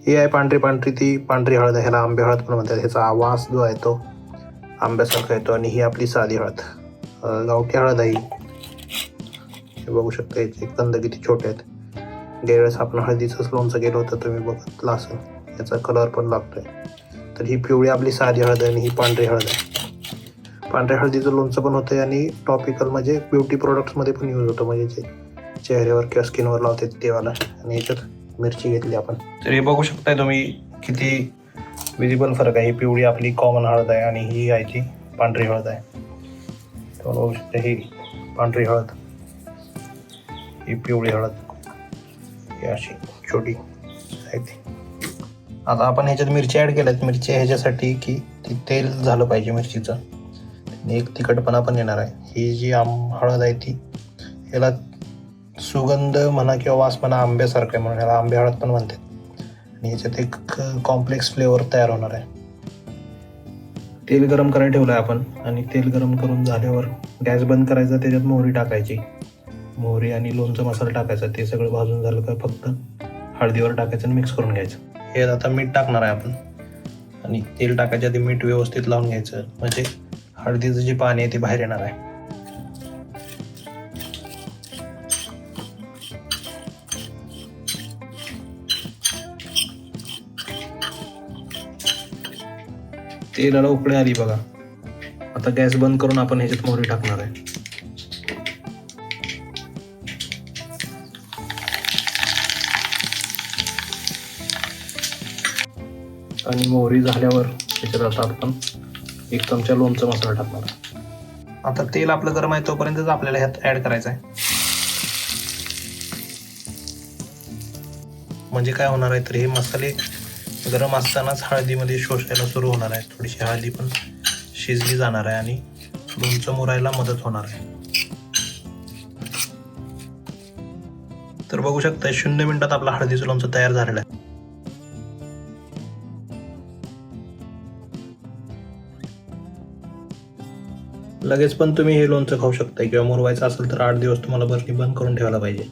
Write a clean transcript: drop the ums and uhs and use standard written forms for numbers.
ही आहे पांढरी पांढरी, ती पांढरी हळद आहे, ह्याला आंबे हळद पण म्हणतात. ह्याचा वास जो आहे तो आंब्यासारखा येतो. आणि ही आपली साधी हळद, गावठी हळद आहे. हे बघू शकता, याचे कंद किती छोटे आहेत. गेल्यावेळेस आपण हळदीचंच लोणचं केलं होतं, तुम्ही बघितलं असेल. याचा कलर पण लागतोय. तर ही पिवळी आपली साधी हळद आहे आणि ही पांढरी हळद आहे. पांढऱ्या हळदीचं लोणचं पण होतं आणि टॉपिकल म्हणजे ब्युटी प्रोडक्ट्समध्ये पण यूज होतं, म्हणजे जे चेहऱ्यावर किंवा स्किनवर लावते तेवाला. आणि याच्यात मिरची घेतली आपण. तर हे बघू शकताय तुम्ही किती विजिबल फरक आहे. ही पिवळी आपली कॉमन हळद आहे आणि ही आहे ती पांढरी हळद आहे. तर बघू शकता, ही पांढरी हळद, ही पिवळी हळद, ही अशी छोटी आहे ती. आता आपण ह्याच्यात मिरची ॲड केल्यात. मिरची ह्याच्यासाठी की ती तेल झालं पाहिजे मिरचीचं, आणि एक तिखटपणा पण येणार आहे. ही जी हळद आहे ती, ह्याला सुगंध म्हणा किंवा वास म्हणा आंब्यासारखं आहे, म्हणून ह्याला आंबे हळद पण म्हणतात. आणि ह्याच्यात एक कॉम्प्लेक्स फ्लेवर तयार होणार आहे. तेल गरम करायला ठेवलं आहे आपण, आणि तेल गरम करून झाल्यावर गॅस बंद करायचा. त्याच्यात मोहरी टाकायची, मोहरी आणि लोणचं मसाला टाकायचा. ते सगळं भाजून झालं का फक्त हळदीवर टाकायचं आणि मिक्स करून घ्यायचं. हे आता मीठ टाकणार आहे आपण, आणि तेल टाकायच्या आधी मीठ व्यवस्थित लावून घ्यायचं, म्हणजे हळदीचं जे पाणी आहे ते बाहेर येणार आहे. तेलाला उकळी आली बघा. आता गॅस बंद करून आपण ह्याच्यात मोहरी टाकणार आहे. आणि मोहरी झाल्यावर त्याच्यात आता आपण 1 चमचा लोणचं मसाला टाकणार आहे. आता तेल आपलं गरम आहे तोपर्यंतच आपल्याला ह्यात ॲड करायचं आहे. म्हणजे काय होणार आहे, तर हे मसाले गरम असतानाच हळदीमध्ये शोषायला सुरू होणार आहे. थोडीशी हळदी पण शिजली जाणार आहे आणि लोणचं मुरायला मदत होणार आहे. तर बघू शकता 0 मिनिटात आपलं हळदीचं लोणचं तयार झालेलं आहे. लगेच पण तुम्ही हे लोणचं खाऊ शकता, किंवा मुरवायचं असेल तर 8 दिवस तुम्हाला बरणी बंद करून ठेवायला पाहिजे.